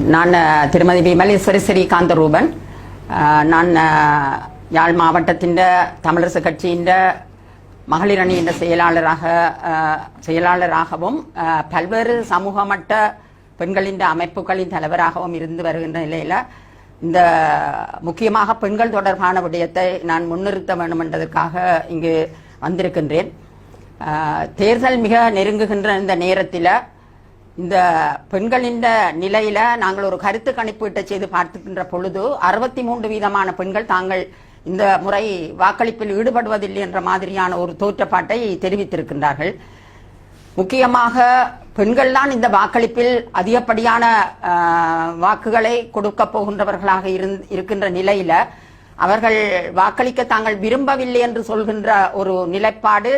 நான் திருமதி விமலேஸ்வரி ஸ்ரீகாந்தரூபன். நான் யாழ் மாவட்டத்தின் தமிழரசு கட்சியின் மகளிர் அணியின் செயலாளராகவும் பல்வேறு சமூக மட்ட பெண்களின் அமைப்புகளின் தலைவராகவும் இருந்து வருகின்ற நிலையில் இந்த முக்கியமாக பெண்கள் தொடர்பான விடயத்தை நான் முன்னிறுத்த வேண்டும் என்பதற்காக இங்கு வந்திருக்கின்றேன். தேர்தல் மிக நெருங்குகின்ற இந்த நேரத்தில் இந்த பெண்களின் நிலையில நாங்கள் ஒரு கருத்து கணிப்பீட்டை செய்து பார்த்துக்கின்ற பொழுது 63% பெண்கள் தாங்கள் இந்த முறை வாக்களிப்பில் ஈடுபடுவதில்லை என்ற மாதிரியான ஒரு தோற்றப்பாட்டை தெரிவித்திருக்கின்றார்கள். முக்கியமாக பெண்கள் தான் இந்த வாக்களிப்பில் அதிகப்படியான வாக்குகளை கொடுக்க போகின்றவர்களாக இருக்கின்ற நிலையில அவர்கள் வாக்களிக்க தாங்கள் விரும்பவில்லை என்று சொல்கின்ற ஒரு நிலைப்பாடு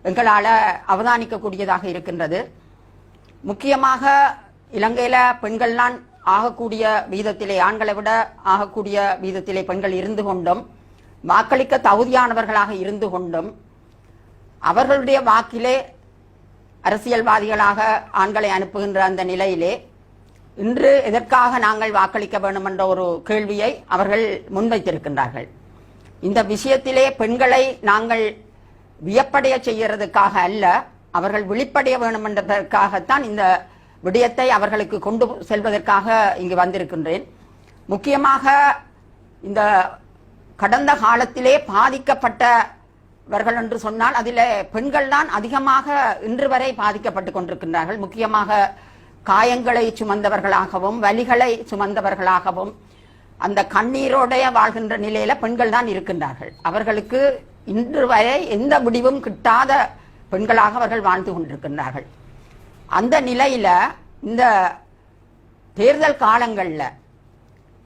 எங்களால அவதானிக்கக்கூடியதாக இருக்கின்றது. முக்கியமாக இலங்கையில பெண்கள்லாம் ஆகக்கூடிய வீதத்திலே ஆண்களை விட ஆகக்கூடிய வீதத்திலே பெண்கள் இருந்து கொண்டும் வாக்களிக்க தகுதியானவர்களாக இருந்து கொண்டும் அவர்களுடைய வாக்கிலே அரசியல்வாதிகளாக ஆண்களை அனுப்புகின்ற அந்த நிலையிலே இன்று எதற்காக நாங்கள் வாக்களிக்க வேண்டும் என்ற ஒரு கேள்வியை அவர்கள் முன்வைத்திருக்கின்றார்கள். இந்த விஷயத்திலே பெண்களை நாங்கள் வியப்படைய செய்யறதுக்காக அல்ல, அவர்கள் விழிப்படைய வேண்டும் என்பதற்காகத்தான் இந்த விடயத்தை அவர்களுக்கு கொண்டு செல்வதற்காக இங்கு வந்திருக்கின்றேன். முக்கியமாக இந்த கடந்த காலத்திலே பாதிக்கப்பட்டவர்கள் என்று சொன்னால் அதில் பெண்கள் தான் அதிகமாக இன்று வரை பாதிக்கப்பட்டு கொண்டிருக்கின்றார்கள். முக்கியமாக காயங்களை சுமந்தவர்களாகவும் வலிகளை சுமந்தவர்களாகவும் அந்த கண்ணீரோடைய வாழ்கின்ற நிலையில பெண்கள் தான் இருக்கின்றார்கள். அவர்களுக்கு இன்று வரை எந்த முடிவும் கிட்டாத பெண்களாக அவர்கள் வாழ்ந்து கொண்டிருக்கின்றார்கள். அந்த நிலையில இந்த தேர்தல் காலங்கள்ல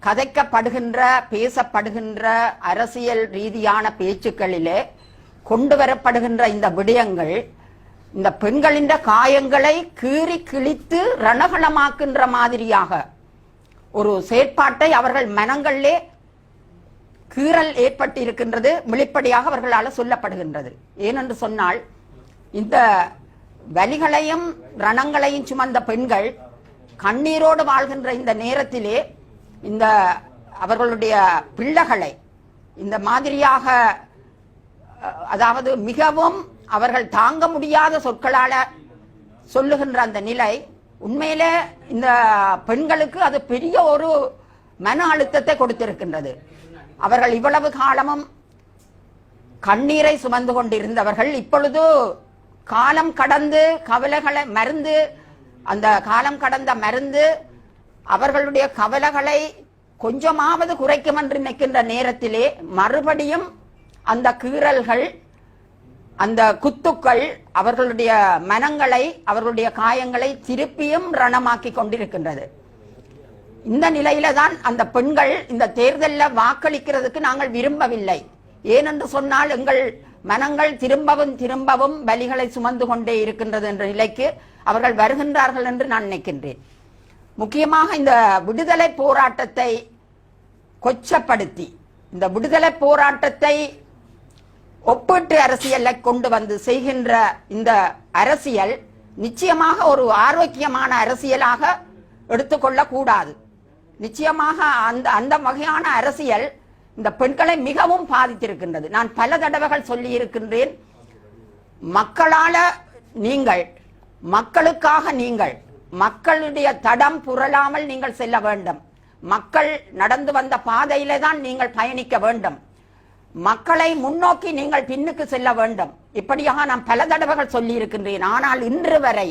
கதைக்கப்படுகின்ற பேசப்படுகின்ற அரசியல் ரீதியான பேச்சுக்களிலே கொண்டு வரப்படுகின்ற இந்த விடயங்கள் இந்த பெண்களின் காயங்களை கீறி கிழித்து ரணகலமாக்கின்ற மாதிரியாக ஒரு செயற்பாட்டை அவர்கள் மனங்களிலே கீறல் ஏற்பட்டு இருக்கின்றது. வெளிப்படையாக அவர்களால் சொல்லப்படுகின்றது. ஏனென்று சொன்னால் இந்த வலிகளையும் ரணங்களையும் சுமந்த பெண்கள் கண்ணீரோடு வாழ்கின்ற இந்த நேரத்திலே இந்த அவர்களுடைய பிள்ளைகளை இந்த மாதிரியாக அதாவது மிகவும் அவர்கள் தாங்க முடியாத சொற்களால சொல்லுகின்ற அந்த நிலை உண்மையிலே இந்த பெண்களுக்கு அது பெரிய ஒரு மன அழுத்தத்தை கொடுத்திருக்கின்றது. அவர்கள் இவ்வளவு காலமும் கண்ணீரை சுமந்து கொண்டிருந்தவர்கள் இப்பொழுது காலம் கடந்து கவலைகளை மருந்து அந்த காலம் கடந்த மருந்து அவர்களுடைய கவலைகளை கொஞ்சமாவது குறைக்கும் என்று நினைக்கின்ற நேரத்திலே மறுபடியும் அந்த கீறல்கள் அந்த குத்துக்கள் அவர்களுடைய மனங்களை அவர்களுடைய காயங்களை திருப்பியும் ரணமாக்கி கொண்டிருக்கின்றது. இந்த நிலையில தான் அந்த பெண்கள் இந்த தேர்தலில் வாக்களிக்கிறதுக்கு நாங்கள் விரும்பவில்லை. ஏனென்று சொன்னால் எங்கள் மனங்கள் திரும்பவும் வலிகளை சுமந்து கொண்டே இருக்கின்றது என்ற நிலைக்கு அவர்கள் வருகின்றார்கள் என்று நான் நினைக்கின்றேன். முக்கியமாக இந்த விடுதலை போராட்டத்தை கொச்சப்படுத்தி இந்த விடுதலை போராட்டத்தை ஒப்பீட்டு அரசியலை கொண்டு வந்து செய்கின்ற இந்த அரசியல் நிச்சயமாக ஒரு ஆரோக்கியமான அரசியலாக எடுத்துக்கொள்ள கூடாது. நிச்சயமாக அந்த வகையான அரசியல் இந்த பெண்களை மிகவும் பாதித்திருக்கின்றது. நான் பல தடவைகள் சொல்லி இருக்கின்றேன். மக்களால நீங்கள் மக்களுக்காக நீங்கள் மக்களுடைய தடம் புரளாமல் நீங்கள் செல்ல வேண்டும். மக்கள் நடந்து வந்த பாதையிலே தான் நீங்கள் பயணிக்க வேண்டும். மக்களை முன்னோக்கி நீங்கள் பின்னுக்கு செல்ல வேண்டும். இப்படியாக நான் பல தடவைகள் சொல்லி இருக்கின்றேன். ஆனால் இன்று வரை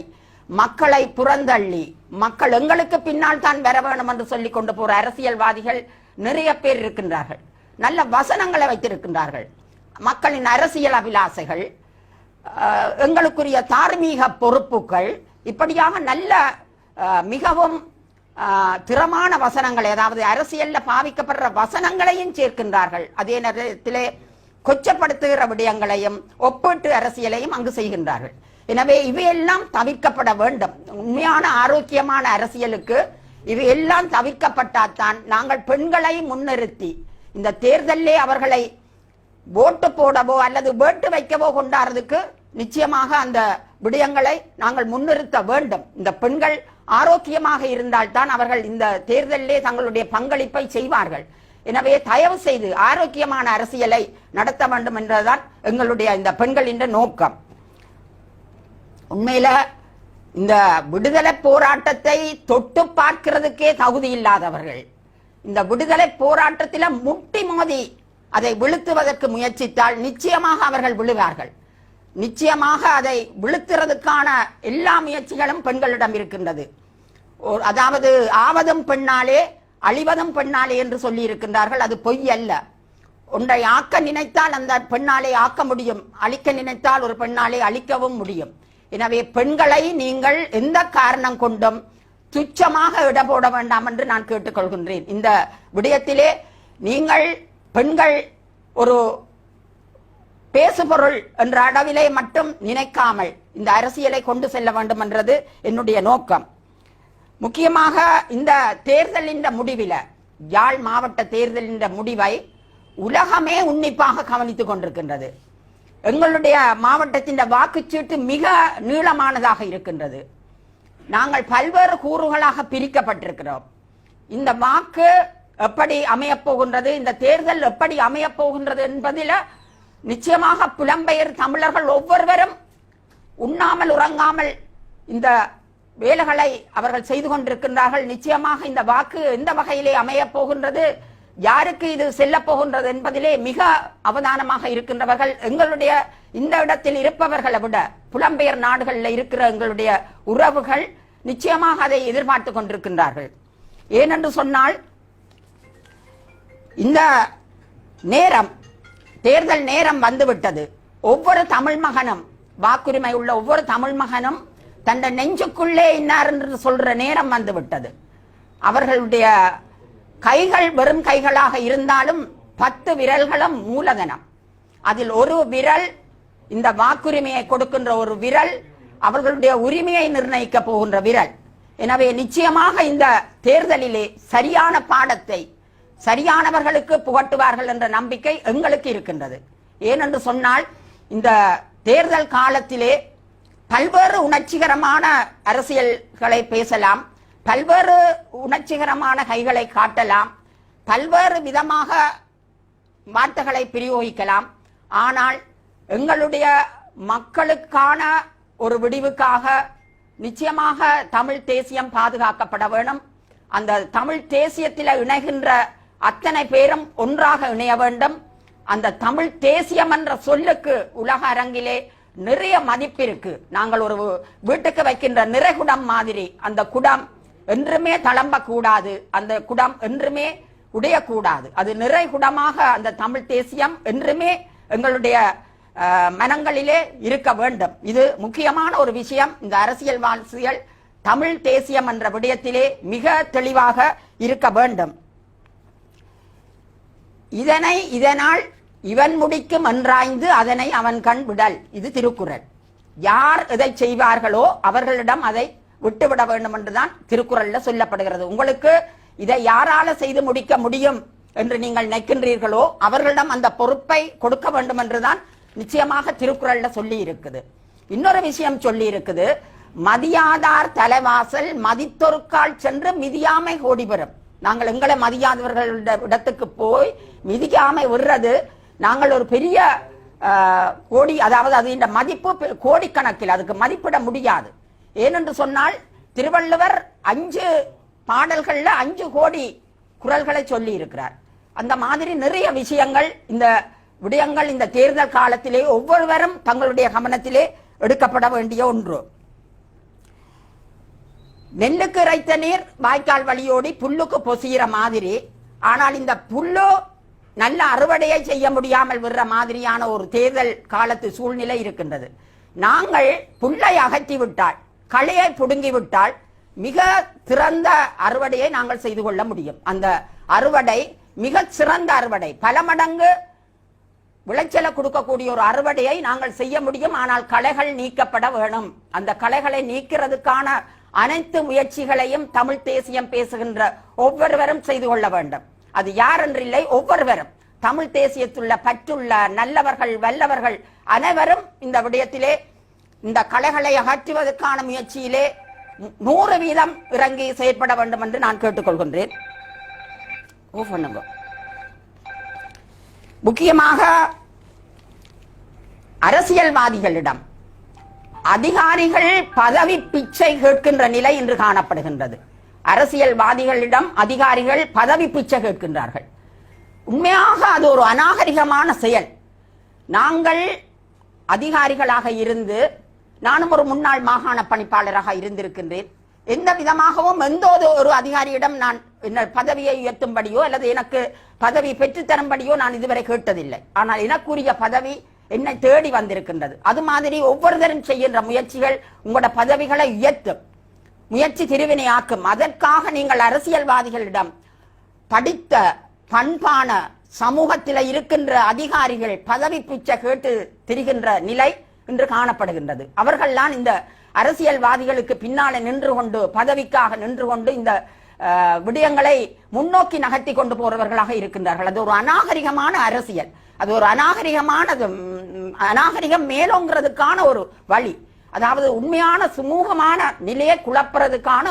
மக்களை புறந்தள்ளி மக்கள் எங்களுக்கு பின்னால் தான் வர வேண்டும் என்று சொல்லிக் கொண்டு போற அரசியல்வாதிகள் நிறைய பேர் இருக்கின்றார்கள். நல்ல வசனங்களை வைத்திருக்கின்றார்கள். மக்களின் அரசியல் அபிலாசைகள், எங்களுக்குரிய தார்மீக பொறுப்புகள், இப்படியாக நல்ல மிகவும் திறமான வசனங்களை அதாவது அரசியல்ல பாவிக்கப்படுற வசனங்களையும் சேர்க்கின்றார்கள். அதே நேரத்திலே கொச்சப்படுத்துகிற விடயங்களையும் ஒப்பீட்டு அரசியலையும் அங்கு செய்கின்றார்கள். எனவே இவையெல்லாம் தவிர்க்கப்பட வேண்டும். உண்மையான ஆரோக்கியமான அரசியலுக்கு இவையெல்லாம் தவிர்க்கப்பட்டால்தான் நாங்கள் பெண்களை முன்னிறுத்தி இந்த தேர்தலிலே அவர்களை ஓட்டு போடவோ அல்லது வேட்டு வைக்கவோ கொண்டாடுறதுக்கு நிச்சயமாக அந்த விடயங்களை நாங்கள் முன்னிறுத்த வேண்டும். இந்த பெண்கள் ஆரோக்கியமாக இருந்தால்தான் அவர்கள் இந்த தேர்தலிலே தங்களுடைய பங்களிப்பை செய்வார்கள். எனவே தயவு செய்து ஆரோக்கியமான அரசியலை நடத்த வேண்டும் என்றுதான் எங்களுடைய இந்த பெண்களின் நோக்கம். உண்மையில இந்த விடுதலை போராட்டத்தை தொட்டு பார்க்கிறதுக்கே தகுதி இல்லாதவர்கள் இந்த விடுதலை போராட்டத்தில முட்டி மோதி அதை வீழ்த்துவதற்கு முயற்சித்தால் நிச்சயமாக அவர்கள் விழுவார்கள். நிச்சயமாக அதை வீழ்த்துறதுக்கான எல்லா முயற்சிகளும் பெண்களிடம் இருக்கின்றது. அதாவது ஆவதும் பெண்ணாலே அழிவதும் பெண்ணாலே என்று சொல்லி இருக்கின்றார்கள். அது பொய் அல்ல. ஒன்றை ஆக்க நினைத்தால் அந்த பெண்ணாலே ஆக்க முடியும், அழிக்க நினைத்தால் ஒரு பெண்ணாலே அழிக்கவும் முடியும். எனவே பெண்களை நீங்கள் எந்த காரணம் கொண்டும் துச்சமாக இட போட வேண்டாம் என்று நான் கேட்டுக்கொள்கின்றேன். இந்த விடயத்திலே நீங்கள் பெண்கள் ஒரு பேசுபொருள் என்ற அளவிலே மட்டும் நினைக்காமல் இந்த அரசியலை கொண்டு செல்ல வேண்டும் என்றது என்னுடைய நோக்கம். முக்கியமாக இந்த தேர்தலின் முடிவில யாழ் மாவட்ட தேர்தலின் முடிவை உலகமே உன்னிப்பாக கவனித்துக் கொண்டிருக்கின்றது. எங்களுடைய மாவட்டத்தின் வாக்குச்சீட்டு மிக நீளமானதாக இருக்கின்றது. நாங்கள் பல்வேறு கூறுகளாக பிரிக்கப்பட்டிருக்கிறோம். இந்த வாக்கு எப்படி அமையப் போகின்றது, இந்த தேர்தல் எப்படி அமையப் போகின்றது என்பதில் நிச்சயமாக புலம்பெயர் தமிழர்கள் ஒவ்வொருவரும் உண்ணாமல் உறங்காமல் இந்த வேலைகளை அவர்கள் செய்து கொண்டிருக்கின்றார்கள். நிச்சயமாக இந்த வாக்கு எந்த வகையிலே அமையப் போகின்றது, யாருக்கு இது செல்ல போகின்றது என்பதிலே மிக அவதானமாக இருக்கின்றவர்கள் எங்களுடைய இந்த இடத்தில் இருப்பவர்களை விட புலம்பெயர் நாடுகளில் இருக்கிற எங்களுடைய உறவுகள் நிச்சயமாக அதை எதிர்பார்த்து கொண்டிருக்கின்றார்கள். ஏனென்று சொன்னால் இந்த நேரம் தேர்தல் நேரம் வந்துவிட்டது. ஒவ்வொரு தமிழ் மகனும் வாக்குரிமை உள்ள ஒவ்வொரு தமிழ் மகனும் தன் நெஞ்சுக்குள்ளே இன்னார் என்று சொல்ற நேரம் வந்துவிட்டது. அவர்களுடைய கைகள் வெறும் கைகளாக இருந்தாலும் 10 விரல்களும் மூலதனம். அதில் ஒரு விரல் இந்த வாக்குரிமையை கொடுக்கின்ற ஒரு விரல் அவர்களுடைய உரிமையை நிர்ணயிக்க போகின்ற விரல். எனவே நிச்சயமாக இந்த தேர்தலிலே சரியான பாடத்தை சரியானவர்களுக்கு புகட்டுவார்கள் என்ற நம்பிக்கை எங்களுக்கு இருக்கின்றது. ஏனென்று சொன்னால் இந்த தேர்தல் காலத்திலே பல்வேறு உணர்ச்சிகரமான அரசியல்களை பேசலாம், பல்வேறு உணர்ச்சிகரமான கைகளை காட்டலாம், பல்வேறு விதமாக வார்த்தைகளை பிரயோகிக்கலாம். ஆனால் எங்களுடைய மக்களுக்கான ஒரு விடிவுக்காக நிச்சயமாக தமிழ் தேசியம் பாதுகாக்கப்பட வேண்டும். அந்த தமிழ் தேசியத்தில் இணைகின்ற அத்தனை பேரும் ஒன்றாக இணைய வேண்டும். அந்த தமிழ் தேசியம் என்ற சொல்லுக்கு உலக அரங்கிலே நிறைய மதிப்பு இருக்கு. நாங்கள் ஒரு வீட்டுக்கு வைக்கின்ற நிறைகுடம் மாதிரி அந்த குடம் என்றுமே தளம்ப கூடாது, அந்த குடம் என்றுமே உடையக்கூடாது. அது நிறைகுடமாக அந்த தமிழ் தேசியம் என்றுமே எங்களுடைய மனங்களிலே இருக்க வேண்டும். இது முக்கியமான ஒரு விஷயம். இந்த அரசியல்வாசிகள் தமிழ் தேசியம் என்ற விடயத்திலே மிக தெளிவாக இருக்க வேண்டும். இதனால் இவன் முடிக்கும் என்றாய்ந்து அதனை அவன் கண் விடல், இது திருக்குறள். யார் எதை செய்வார்களோ அவர்களிடம் அதை விட்டுவிட வேண்டும் என்றுதான் திருக்குறள்ல சொல்லப்படுகிறது. உங்களுக்கு இதை யாரால செய்து முடிக்க முடியும் என்று நீங்கள் நினைக்கின்றீர்களோ அவர்களிடம் அந்த பொறுப்பை கொடுக்க வேண்டும் என்றுதான் நிச்சயமாக திருக்குறள்ல சொல்லி இருக்குது. இன்னொரு விஷயம் சொல்லி இருக்குது, மதியாதார் தலைவாசல் மதித்தொருக்கால் சென்று மிதியாமை கோடி பெறும். நாங்கள் எங்களை மதியாதவர்களுடைய இடத்துக்கு போய் மிதிக்காமை விடுறது நாங்கள் ஒரு பெரிய கோடி, அதாவது அது இந்த மதிப்பு கோடிக்கணக்கில் அதுக்கு மதிப்பிட முடியாது. ஏனென்று சொன்னால் திருவள்ளுவர் 5 பாடல்கள்ல 5 கோடி குறள்களை சொல்லி இருக்கிறார். அந்த மாதிரி நிறைய விஷயங்கள் இந்த விடயங்கள் இந்த தேர்தல் காலத்திலே ஒவ்வொருவரும் தங்களுடைய கவனத்திலே எடுக்கப்பட வேண்டிய ஒன்று. நெல்லுக்கு இறைத்த நீர் வாய்க்கால் வழியோடி புல்லுக்கு பொசிகிற மாதிரி, ஆனால் இந்த புல்லு நல்ல அறுவடையை செய்ய முடியாமல் விடுற மாதிரியான ஒரு தேர்தல் காலத்து சூழ்நிலை இருக்கின்றது. நாங்கள் புல்லை அகற்றிவிட்டால், களையை புடுங்கிவிட்டால் மிக சிறந்த அறுவடையை நாங்கள் செய்து கொள்ள முடியும். அந்த அறுவடை மிக சிறந்த அறுவடை, பல மடங்கு விளைச்சலை கொடுக்கக்கூடிய ஒரு அறுவடையை நாங்கள் செய்ய முடியும். ஆனால் களைகள் நீக்கப்பட வேணும். அந்த களைகளை நீக்கிறதுக்கான அனைத்து முயற்சிகளையும் தமிழ் தேசியம் பேசுகின்ற ஒவ்வொருவரும் செய்து கொள்ள வேண்டும். அது யார் என்றில்லை, ஒவ்வொருவரும் தமிழ் தேசியத்துள்ள பற்றுள்ள நல்லவர்கள் வல்லவர்கள் அனைவரும் இந்த விடயத்திலே இந்த களைகளை அகற்றுவதற்கான முயற்சியிலே 100% இறங்கி செயற்பட வேண்டும் என்று நான் கேட்டுக்கொள்கின்றேன். முக்கியமாக அரசியல்வாதிகளிடம் அதிகாரிகள் பதவி பிச்சை கேட்கின்ற நிலை இன்று காணப்படுகின்றது. அரசியல்வாதிகளிடம் அதிகாரிகள் பதவி பிச்சை கேட்கின்றார்கள். உண்மையாக அது ஒரு அநாகரிகமான செயல். நாங்கள் அதிகாரிகளாக இருந்து, நானும் ஒரு முன்னாள் மாகாண பணிப்பாளராக இருந்திருக்கின்றேன். எந்த விதமாகவும் எந்த ஒரு அதிகாரியிடம் நான் பதவியை உயர்த்தும்படியோ அல்லது எனக்கு பதவி பெற்றுத்தரும்படியோ நான் இதுவரை கேட்டதில்லை. ஆனால் எனக்குரிய பதவி என்னை தேடி வந்திருக்கின்றது. அது மாதிரி ஒவ்வொருத்தரும் செய்கின்ற முயற்சிகள் உங்களோட பதவிகளை உயர்த்தும், முயற்சி திருவினையாக்கும். அதற்காக நீங்கள் அரசியல்வாதிகளிடம் படித்த பண்பான சமூகத்தில் இருக்கின்ற அதிகாரிகள் பதவி பிச்சை கேட்டு திரிகின்ற நிலை இன்று காணப்படுகின்றது. அவர்கள்தான் இந்த அரசியல்வாதிகளுக்கு பின்னாலே நின்று கொண்டு, பதவிக்காக நின்று கொண்டு இந்த விடயங்களை முன்னோக்கி நகர்த்தி கொண்டு போறவர்களாக இருக்கின்றார்கள். அது ஒரு அநாகரிகமான அரசியல், அது ஒரு அநாகரிகம் மேலோங்கிறதுக்கான ஒரு வழி. அதாவது உண்மையான சுமூகமான நிலையை குழப்புறதுக்கான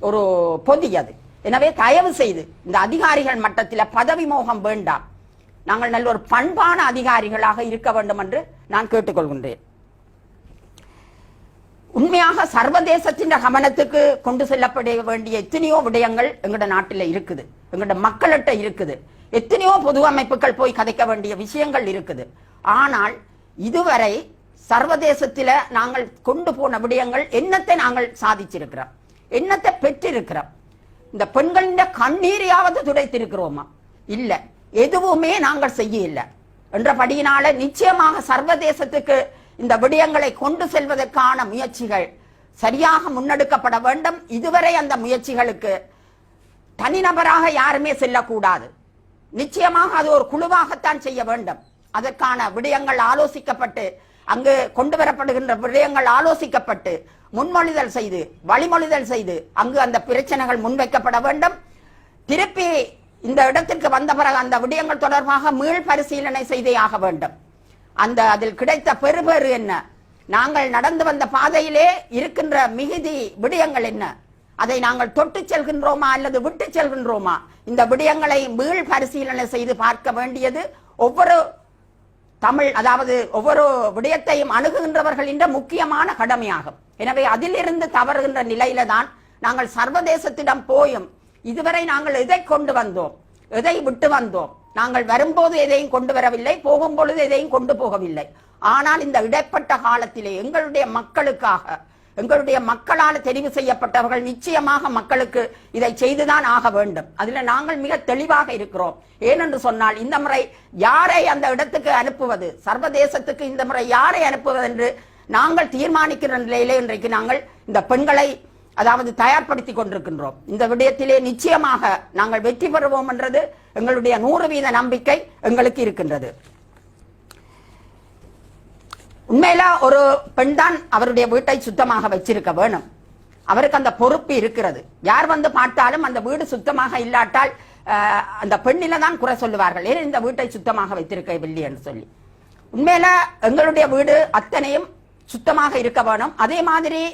ஒரு பொதி அது. எனவே தயவு செய்து இந்த அதிகாரிகள் மட்டத்தில் பதவி மோகம் வேண்டாம். நாங்கள் நல்ல ஒரு பண்பான அதிகாரிகளாக இருக்க வேண்டும் என்று நான் கேட்டுக்கொள்கின்றேன். உண்மையாக சர்வதேசத்தின் கவனத்துக்கு கொண்டு செல்லப்பட வேண்டிய எத்தனையோ விடயங்கள் எங்களோட நாட்டில் இருக்குது, எங்களோட மக்கள்கிட்ட இருக்குது. எத்தனையோ பொது அமைப்புகள் போய் கதைக்க வேண்டிய விஷயங்கள் இருக்குது. ஆனால் இதுவரை சர்வதேசத்தில நாங்கள் கொண்டு போன விடயங்கள் என்னத்தை நாங்கள் சாதிச்சிருக்கிறோம், என்னத்தை பெற்றிருக்கிறோம்? இந்த பெண்களின் கண்ணீரையாவது துடைத்திருக்கிறோமா? இல்ல, எதுவுமே நாங்கள் செய்ய இல்லை என்றபடியினால நிச்சயமாக சர்வதேசத்துக்கு இந்த விடயங்களை கொண்டு செல்வதற்கான முயற்சிகள் சரியாக முன்னெடுக்கப்பட வேண்டும். இதுவரை அந்த முயற்சிகளுக்கு தனிநபராக யாருமே செல்லக்கூடாது. நிச்சயமாக அது ஒரு குழுவாகத்தான் செய்ய வேண்டும். அதற்கான விடயங்கள் ஆலோசிக்கப்பட்டு, அங்கு கொண்டு வரப்படுகின்ற விடயங்கள் ஆலோசிக்கப்பட்டு முன்மொழிதல் செய்து, வழிமொழிதல் செய்து, அங்கு அந்த பிரச்சனைகள் முன்வைக்கப்பட வேண்டும். திருப்பி இந்த இடத்திற்கு வந்த பிறகு அந்த விடயங்கள் தொடர்பாக மீள் பரிசீலனை செய்தே ஆக வேண்டும். அதில் கிடைத்த பெறுபேறு என்ன, நாங்கள் நடந்து வந்த பாதையிலே இருக்கின்ற மிகுதி விடயங்கள் என்ன, அதை நாங்கள் தொட்டு செல்கின்றோமா அல்லது விட்டு செல்கின்றோமா? இந்த விடயங்களை மீள் பரிசீலனை செய்து பார்க்க வேண்டியது ஒவ்வொரு தமிழ், அதாவது ஒவ்வொரு விடயத்தையும் அணுகுகின்றவர்களின் முக்கியமான கடமையாகும். எனவே அதிலிருந்து தவறுகின்ற நிலையில தான் நாங்கள் சர்வதேசத்திடம் போயும் இதுவரை நாங்கள் எதை கொண்டு வந்தோம், எதை விட்டு வந்தோம்? நாங்கள் வரும்போது எதையும் கொண்டு வரவில்லை, போகும் பொழுது எதையும் கொண்டு போகவில்லை. ஆனால் இந்த இடைப்பட்ட காலத்திலே எங்களுடைய மக்களுக்காக, எங்களுடைய மக்களால் தெரிவு செய்யப்பட்டவர்கள் நிச்சயமாக மக்களுக்கு இதை செய்துதான் ஆக வேண்டும். அதுல நாங்கள் மிக தெளிவாக இருக்கிறோம். ஏனென்று சொன்னால் இந்த முறை யாரை அந்த இடத்துக்கு அனுப்புவது, சர்வதேசத்துக்கு இந்த முறை யாரை அனுப்புவது என்று நாங்கள் தீர்மானிக்கிற நிலையிலே இன்றைக்கு நாங்கள் இந்த பெண்களை அதாவது தயார்படுத்தி கொண்டிருக்கின்றோம். இந்த விடயத்திலே நிச்சயமாக நாங்கள் வெற்றி பெறுவோம் என்றது எங்களுடைய 100% நம்பிக்கை எங்களுக்கு இருக்கின்றது. உண்மையில ஒரு பெண் தான் அவருடைய வீட்டை சுத்தமாக வச்சிருக்க வேணும். அவருக்கு அந்த பொறுப்பு இருக்கிறது. யார் வந்து பார்த்தாலும் அந்த வீடு சுத்தமாக இல்லாட்டால் அந்த பெண்ணில தான் குறை சொல்லுவார்கள், ஏன் இந்த வீட்டை சுத்தமாக வைத்திருக்கவில்லை என்று சொல்லி. உண்மையில எங்களுடைய வீடு அத்தனையும் சுத்தமாக இருக்க வேணும். அதே மாதிரி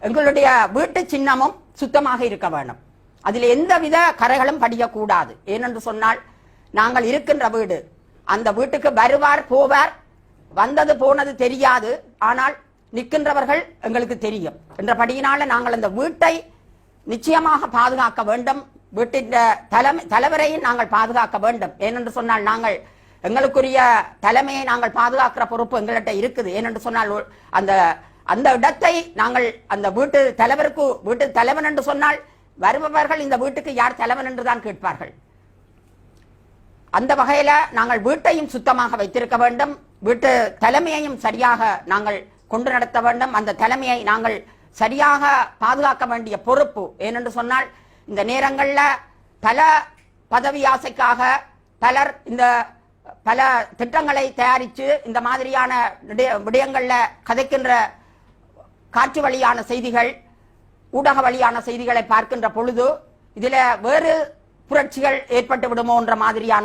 எங்களுடைய வீட்டு சின்னமும் சுத்தமாக இருக்க வேணும். அதில் எந்தவித கரைகளும் படிக்கக்கூடாது. ஏனென்று சொன்னால் நாங்கள் இருக்கின்ற வீடு, அந்த வீட்டுக்கு வருவார் போவார், வந்தது போனது தெரியாது, ஆனால் நிற்கின்றவர்கள் எங்களுக்கு தெரியும் என்றபடியினால நாங்கள் அந்த வீட்டை நிச்சயமாக பாதுகாக்க வேண்டும். வீட்டின் தலைவரையும் நாங்கள் பாதுகாக்க வேண்டும். ஏனென்று சொன்னால் நாங்கள் எங்களுக்குரிய தலைமையை நாங்கள் பாதுகாக்கிற பொறுப்பு எங்கள்கிட்ட இருக்குது. ஏனென்று சொன்னால் அந்த இடத்தை நாங்கள் அந்த வீட்டு தலைவருக்கு, வீட்டு தலைவன் என்று சொன்னால் வருபவர்கள் இந்த வீட்டுக்கு யார் தலைவன் என்று தான் கேட்பார்கள். அந்த வகையில நாங்கள் வீட்டையும் சுத்தமாக வைத்திருக்க வேண்டும். வீட்டு தலைமையையும் சரியாக நாங்கள் கொண்டு நடத்த வேண்டும். அந்த தலைமையை நாங்கள் சரியாக பாதுகாக்க வேண்டிய பொறுப்பு. ஏனென்று சொன்னால் இந்த நேரங்கள்ல பல பதவி ஆசைக்காக பலர் இந்த பல திட்டங்களை தயாரித்து இந்த மாதிரியான விடயங்கள்ல கதைக்கின்ற காற்று வழியான செய்திகள், ஊடக வழியான செய்திகளை பார்க்கின்ற பொழுது இதுல வேறு புரட்சிகள் ஏற்பட்டு விடுமோ என்ற மாதிரியான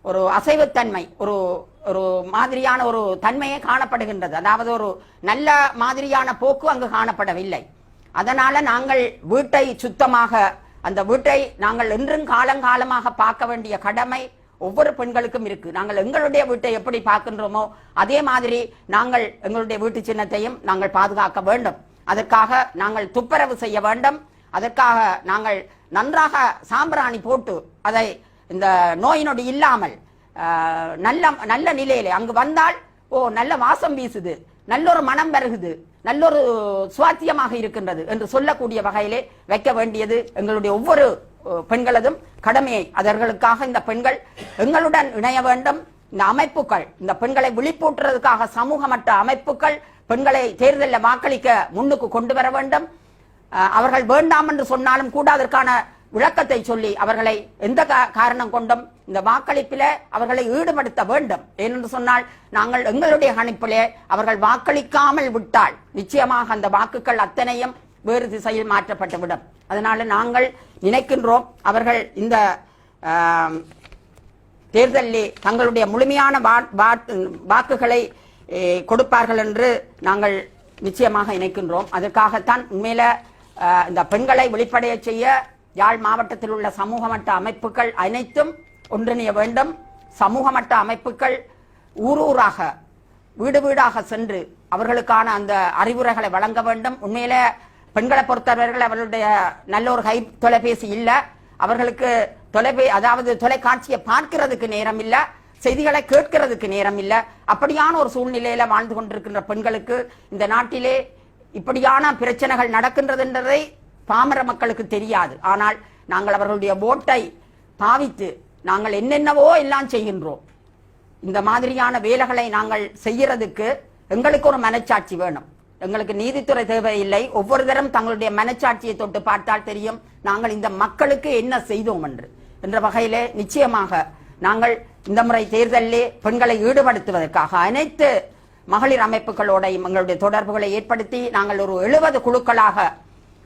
ஒரு அசைவுத்தன்மை, ஒரு மாதிரியான ஒரு தன்மையே காணப்படுகின்றது. அதாவது ஒரு நல்ல மாதிரியான போக்கு அங்கு காணப்படவில்லை. அதனால நாங்கள் வீட்டை சுத்தமாக அந்த வீட்டை நாங்கள் என்றும் காலங்காலமாக பார்க்க வேண்டிய கடமை ஒவ்வொரு பெண்களுக்கும் இருக்கு. நாங்கள் எங்களுடைய வீட்டை எப்படி பார்க்கின்றோமோ அதே மாதிரி நாங்கள் எங்களுடைய வீட்டு சின்னத்தையும் நாங்கள் பாதுகாக்க வேண்டும். அதற்காக நாங்கள் துப்புரவு செய்ய வேண்டும். அதற்காக நாங்கள் நன்றாக சாம்பிராணி போட்டு அதை இந்த நோய் நொடி இல்லாமல் நல்ல நல்ல நிலையிலே அங்கு வந்தால் நல்ல வாசம் வீசுது, நல்லொரு மனம் வருகுது, நல்லொரு சுவாத்தியமாக இருக்கின்றது என்று சொல்லக்கூடிய வகையிலே வைக்க வேண்டியது எங்களுடைய ஒவ்வொரு பெண்களதும் கடமையை. அதற்காக இந்த பெண்கள் எங்களுடன் இணைய வேண்டும். இந்த அமைப்புகள் இந்த பெண்களை விழிப்பூட்டுறதுக்காக சமூகமற்ற அமைப்புகள் பெண்களை தேர்தலில் வாக்களிக்க முன்னுக்கு கொண்டு வர வேண்டும். அவர்கள் வேண்டாம் என்று சொன்னாலும் கூட அதற்கான விளக்கத்தை சொல்லி அவர்களை எந்த காரணம் கொண்டும் இந்த வாக்களிப்பிலே அவர்களை ஈடுபடுத்த வேண்டும். ஏனென்று சொன்னால் நாங்கள் எங்களுடைய கணிப்பிலே அவர்கள் வாக்களிக்காமல் விட்டால் நிச்சயமாக அந்த வாக்குகள் அத்தனையும் வேறு திசையில் மாற்றப்பட்டுவிடும். அதனால நாங்கள் நினைக்கின்றோம் அவர்கள் இந்த தேர்தலில் தங்களுடைய முழுமையான வாக்குகளை கொடுப்பார்கள் என்று நாங்கள் நிச்சயமாக நினைக்கின்றோம். அதற்காகத்தான் உண்மையில இந்த பெண்களை வெளிப்படைய செய்ய யாழ் மாவட்டத்தில் உள்ள சமூகமற்ற அமைப்புகள் அனைத்தும் ஒன்றிணைய வேண்டும். சமூகமற்ற அமைப்புகள் ஊரூராக வீடு வீடாக சென்று அவர்களுக்கான அந்த அறிவுரைகளை வழங்க வேண்டும். உண்மையில பெண்களை பொறுத்தவர்கள் அவர்களுடைய நல்ல ஒரு கை தொலைபேசி இல்ல, அவர்களுக்கு அதாவது தொலைக்காட்சியை பார்க்கிறதுக்கு நேரம் இல்ல, செய்திகளை கேட்கிறதுக்கு நேரம் இல்ல. அப்படியான ஒரு சூழ்நிலையில வாழ்ந்து கொண்டிருக்கின்ற பெண்களுக்கு இந்த நாட்டிலே இப்படியான பிரச்சனைகள் நடக்கின்றது என்றதை பாமர மக்களுக்கு தெரியாது. ஆனால் நாங்கள் அவர்களுடைய ஓட்டை பாவித்து நாங்கள் என்னென்னவோ எல்லாம் செய்கின்றோம். இந்த மாதிரியான வேலைகளை நாங்கள் செய்யறதுக்கு எங்களுக்கு ஒரு மனச்சாட்சி வேணும். எங்களுக்கு நீதித்துறை தேவையில்லை. ஒவ்வொரு தரம் தங்களுடைய மனச்சாட்சியை தொட்டு பார்த்தால் தெரியும் நாங்கள் இந்த மக்களுக்கு என்ன செய்தோம் என்ற வகையிலே நிச்சயமாக நாங்கள் இந்த முறை தேர்தலிலே பெண்களை ஈடுபடுத்துவதற்காக அனைத்து மகளிர் அமைப்புகளோடையும் எங்களுடைய தொடர்புகளை ஏற்படுத்தி நாங்கள் ஒரு 70 குழுக்களாக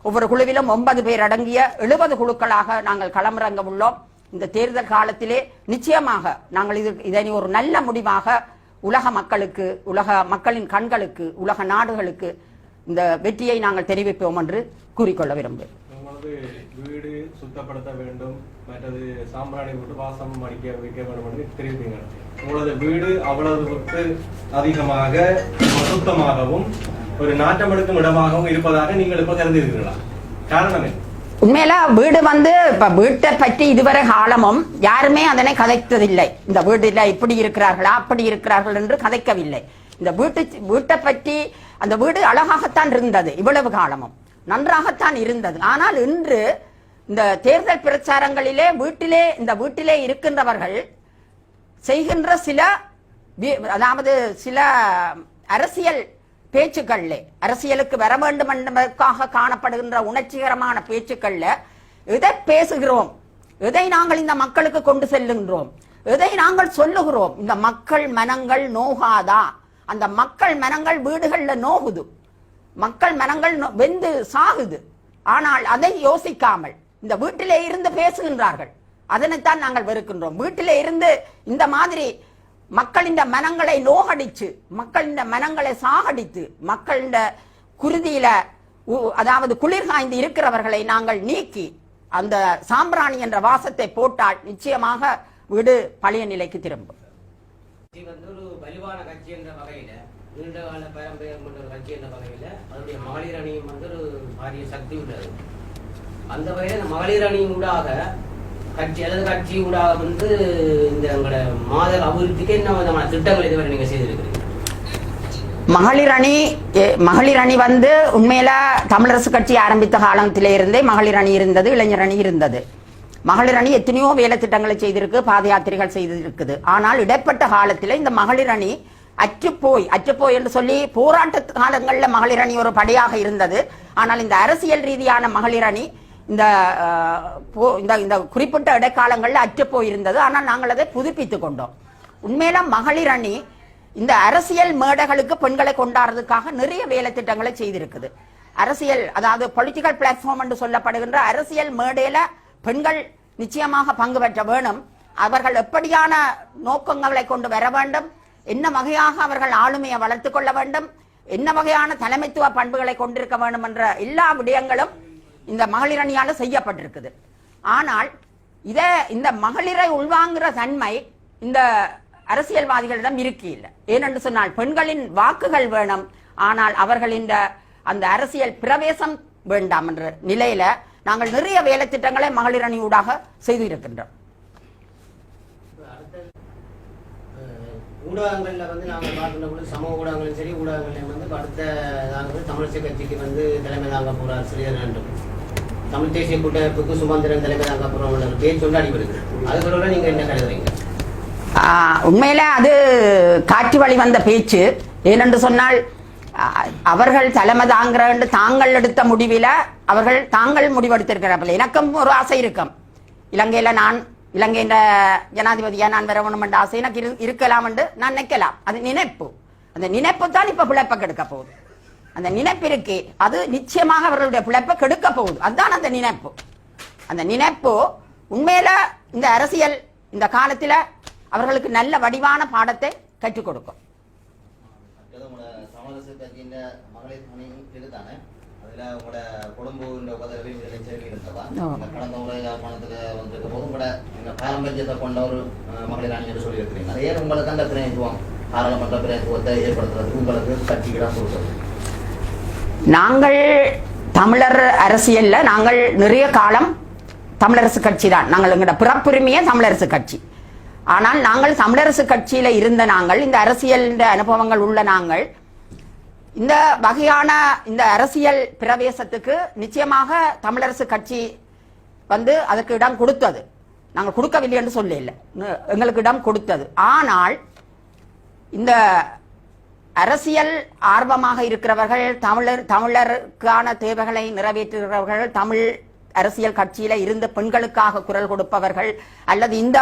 ஒவ்வொரு குழுவிலும் 9 பேர் அடங்கிய 70 குழுக்களாக நாங்கள் களமிறங்க உள்ளோம். இந்த தேர்தல் காலத்திலே நிச்சயமாக நாங்கள் இதனை ஒரு நல்ல முடிவாக உலக மக்களுக்கு, உலக மக்களின் கண்களுக்கு, உலக நாடுகளுக்கு இந்த வெற்றியை நாங்கள் தெரிவிப்போம் என்று கூறிக்கொள்ள விரும்புகிறேன். வீடு சுத்தப்படுத்த வேண்டும், மற்றது சாம்பிராணி போட்டு வாசம் அடிக்க வைக்க வேண்டும் என்று தெரிவிப்பீங்க. உங்களது வீடு அவ்வளவுக்கு அதிகமாக சுத்தமாகவும் ஒரு நாட்டம் எடுக்கும் இடமாகவும் இருப்பதாக நீங்கள் இப்ப கருதுகிறீர்களா? காரணமே உண்மையில வீடு இப்ப வீட்டை பற்றி இதுவரை காலமும் யாருமே அதனை கதைத்ததில்லை. இந்த வீடுல இப்படி இருக்கிறார்களா அப்படி இருக்கிறார்கள் என்று கதைக்கவில்லை. இந்த வீட்டை பற்றி அந்த வீடு அழகாகத்தான் இருந்தது, இவ்வளவு காலமும் நன்றாகத்தான் இருந்தது. ஆனால் இன்று இந்த தேர்தல் பிரச்சாரங்களிலே இந்த வீட்டிலே இருக்கின்றவர்கள் செய்கின்ற அதாவது சில அரசியல் பேச்சுக்கள்ல, அரசியலுக்கு வர வேண்டும் என்பதற்காக காணப்படுகின்ற உணர்ச்சிகரமான பேச்சுக்கள்ல எதை பேசுகிறோம், எதை நாங்கள் இந்த மக்களுக்கு கொண்டு செல்லுகின்றோம், எதை நாங்கள் சொல்லுகிறோம், இந்த மக்கள் மனங்கள் நோகாதா? அந்த மக்கள் மனங்கள் வீடுகள்ல நோகுது, மக்கள் மனங்கள் வெந்து சாகுது. ஆனால் அதை யோசிக்காமல் இந்த வீட்டிலே இருந்து பேசுகின்றார்கள். அதனைத்தான் நாங்கள் வெறுக்கின்றோம். வீட்டிலே இருந்து இந்த மாதிரி மக்களின் மனங்களை நோகடிச்சு, மக்களின் மனங்களை சாகடித்து, மக்களின் குருதியில அதாவது குளிர் காய்ந்து இருக்கிறவர்களை நாங்கள் நீக்கி அந்த சாம்பிராணி என்ற வாசத்தை போட்டால் நிச்சயமாக வீடு பழைய நிலைக்கு திரும்பும். ஒரு வலுவான கட்சி என்ற வகையில, நீண்டகால பாரம்பரியம் கொண்ட ஒரு கட்சி என்ற வகையில அதனுடைய மகளிர் அணியும் ஒரு பாரிய சக்தி உள்ளது. அந்த வகையில மகளிர் அணியும் ஊடாக கட்சி ஊடாக இந்த எங்களோட மாதல் அபிவிருத்திக்கு என்ன விதமான திட்டங்கள் இதுவரை நீங்க செய்திருக்கிறீங்க? மகளிர் அணி உண்மையில தமிழரசு கட்சி ஆரம்பித்த காலத்திலே இருந்தே மகளிர் அணி இருந்தது, இளைஞர் அணி இருந்தது. மகளிர் அணி எத்தனையோ வேலை திட்டங்களை செய்திருக்கு, பாத யாத்திரைகள் செய்திருக்குது. ஆனால் இடைப்பட்ட காலத்தில் இந்த மகளிர் அணி அற்றுப்போய் என்று சொல்லி போராட்ட காலங்களில் மகளிர் அணி ஒரு படையாக இருந்தது. ஆனால் இந்த அரசியல் ரீதியான மகளிர் அணி இந்த குறிப்பிட்ட இடைக்காலங்களில் அற்றுப்போய் இருந்தது. ஆனால் நாங்கள் அதை புதுப்பித்துக் கொண்டோம். உண்மையில மகளிர் அணி இந்த அரசியல் மேடைகளுக்கு பெண்களை கொண்டாடுறதுக்காக நிறைய வேலை திட்டங்களை செய்திருக்குது. அரசியல் அதாவது பொலிட்டிக்கல் பிளாட்ஃபார்ம் என்று சொல்லப்படுகின்ற அரசியல் மேடையில பெண்கள் நிச்சயமாக பங்கு பெற்ற வேணும். அவர்கள் எப்படியான நோக்கங்களை கொண்டு வர வேண்டும், என்ன வகையாக அவர்கள் ஆளுமையை வளர்த்துக் கொள்ள வேண்டும், என்ன வகையான தலைமைத்துவ பண்புகளை கொண்டிருக்க வேண்டும் என்ற எல்லா விடயங்களும் இந்த மகளிர் அணியால செய்யப்பட்டிருக்குது. ஆனால் இந்த மகளிரை உள்வாங்குற தன்மை இந்த அரசியல்வாதிகளிடம் இல்லை. ஏனென்று சொன்னால் பெண்களின் வாக்குகள் வேணும், ஆனால் அவர்களின் அந்த அரசியல் பிரவேசம் வேண்டாம் என்ற நிலையில நாங்கள் நிறைய வேலை திட்டங்களை மகளிர் அணி ஊடாக செய்து இருக்கின்றோம். ஊடகங்கள்ல நாங்கள் பார்க்கின்ற பொழுது சமூக ஊடகங்களும் சரி, ஊடகங்களையும் அடுத்த தமிழிசை கட்சிக்கு தலைமை தாங்க போறார் சிறிதர் என்றும் தமிழ் தேசிய கூட்டமைப்புக்கு சுமந்திரன் தலைமை தாங்க போறோம் பேர் சொல்லாடி வருது. அதுகளோட நீங்க என்ன கருதுறீங்க? உண்மையில அது காற்று வழி வந்த பேச்சு. ஏனென்று சொன்னால் அவர்கள் தலைமை தாங்கிற தாங்கள் எடுத்த முடிவில அவர்கள் தாங்கள் முடிவெடுத்திருக்கிறார்கள். எனக்கும் ஒரு ஆசை இருக்கும், இலங்கையின் ஜனாதிபதியா நான் வர வேணும் என்ற ஆசை எனக்கு இருக்கலாம் என்று நான் நினைக்கலாம். அது நினைப்பு. அந்த நினைப்பு தான் இப்ப பிழைப்ப கெடுக்க போகுது. அந்த நினைப்பு இருக்கு, அது நிச்சயமாக அவர்களுடைய பிழைப்ப கெடுக்க போகுது. அதுதான் அந்த நினைப்பு. அந்த நினைப்பு உண்மையில இந்த அரசியல் இந்த காலத்துல அவர்களுக்கு நல்ல வடிவான பாடத்தை கற்றுக் கொடுக்கும். பாரம்பரியத்தை கொண்ட ஒரு மகளிர் அணி என்று சொல்லி இருக்கிறீங்க. அதே உங்களுக்கு அந்த பிரதிநிதித்துவம் பாராளுமன்ற பிரதிநிதித்துவத்தை ஏற்படுத்துறதுக்கு உங்களுக்கு கட்சிகளாக சொல்றது. நாங்கள் தமிழர் அரசியல்ல நாங்கள் நிறைய காலம் தமிழரசு கட்சி தான். நாங்கள் எங்களோட பிறப்புரிமையே தமிழரசு கட்சி. ஆனால் நாங்கள் தமிழரசு கட்சியில இருந்த நாங்கள், இந்த அரசியல் அனுபவங்கள் உள்ள நாங்கள் இந்த வகையான இந்த அரசியல் பிரவேசத்துக்கு நிச்சயமாக தமிழரசு கட்சி அதற்கு இடம் கொடுத்தது. நாங்கள் கொடுக்கவில்லை என்று சொல்ல இல்லை, எங்களுக்கு இடம் கொடுத்தது. ஆனால் இந்த அரசியல் ஆர்வமாக இருக்கிறவர்கள், தமிழருக்கான தேவைகளை நிறைவேற்றுகிறவர்கள், தமிழ் அரசியல் கட்சியில இருந்த பெண்களுக்காக குரல் கொடுப்பவர்கள், அல்லது இந்த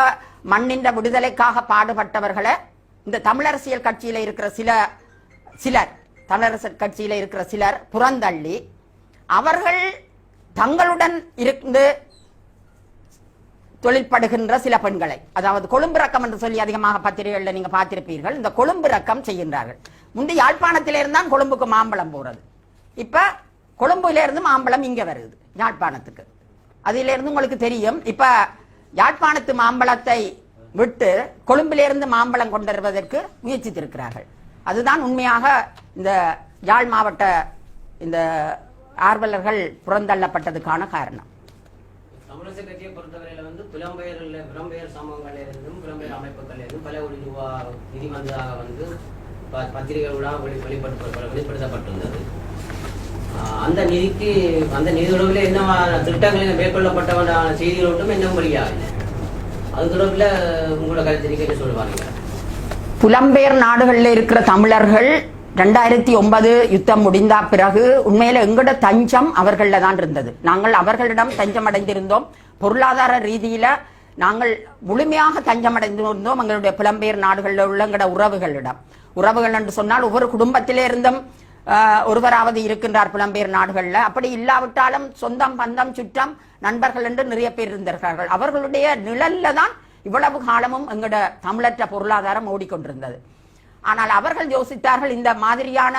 மண்ணின் விடுதலைக்காக பாடுபட்டவர்களை இந்த தமிழரசியல் கட்சியில இருக்கிற சிலர் தமிழரசு கட்சியில இருக்கிற சிலர் புறந்தள்ளி அவர்கள் தங்களுடன் இருந்து தொழில்படுகின்ற சில பெண்களை, அதாவது கொழும்பு ரக்கம் என்று சொல்லி அதிகமாக பத்திரிகைகளில் நீங்க பார்த்திருப்பீர்கள், இந்த கொழும்பு ரக்கம் செய்கின்றார்கள். முந்தி யாழ்ப்பாணத்திலிருந்தான் கொழும்புக்கு மாம்பழம் போறது, இப்ப கொழும்புல மாம்பழம் இங்க வருது யாழ்ப்பாணத்துக்கு. அதிலிருந்து உங்களுக்கு தெரியும், இப்ப யாழ்ப்பாணத்து மாம்பழத்தை விட்டு கொழும்பிலிருந்து மாம்பழம் கொண்டு வருவதற்கு முயற்சித்திருக்கிறார்கள். அதுதான் உண்மையாக இந்த யாழ் மாவட்ட இந்த ஆர்வலர்கள் புறந்தள்ளப்பட்டதுக்கான காரணம். தமிழரசு கட்சியை பொறுத்தவரையில புலம்பெயர் சமூகங்களிலிருந்தும் புலம்பெயர் அமைப்புகளிலிருந்தும் பல கோடி ரூபாய் நிதி வந்ததாக பத்திரிகைகளோட வெளிப்படுத்தப்பட்டிருந்தது. அந்த நிதி தொடர்பில் என்ன திட்டங்களில் மேற்கொள்ளப்பட்டவன செய்திகள் ஒன்றும் என்ன வழியாக அது தொடர்பில் உங்களோட கருத்து சொல்லுவாங்க. புலம்பெயர் நாடுகளில் இருக்கிற தமிழர்கள் 2009 யுத்தம் முடிந்த பிறகு உண்மையில எங்கட தஞ்சம் அவர்கள தான் இருந்தது. நாங்கள் அவர்களிடம் தஞ்சம் அடைந்திருந்தோம். பொருளாதார ரீதியில நாங்கள் முழுமையாக தஞ்சம் அடைந்திருந்தோம் எங்களுடைய புலம்பெயர் நாடுகளில் உள்ள எங்கட உறவுகள் என்று சொன்னால் ஒவ்வொரு குடும்பத்திலே இருந்தும் ஒருவராவது இருக்கின்றார் புலம்பெயர் நாடுகள்ல. அப்படி இல்லாவிட்டாலும் சொந்தம் பந்தம் சுற்றம் நண்பர்கள் என்று நிறைய பேர் இருந்திருக்கிறார்கள். அவர்களுடைய நிழல்ல தான் இவ்வளவு காலமும் எங்கட தமிழற்ற பொருளாதாரம் ஓடிக்கொண்டிருந்தது. ஆனால் அவர்கள் யோசித்தார்கள், இந்த மாதிரியான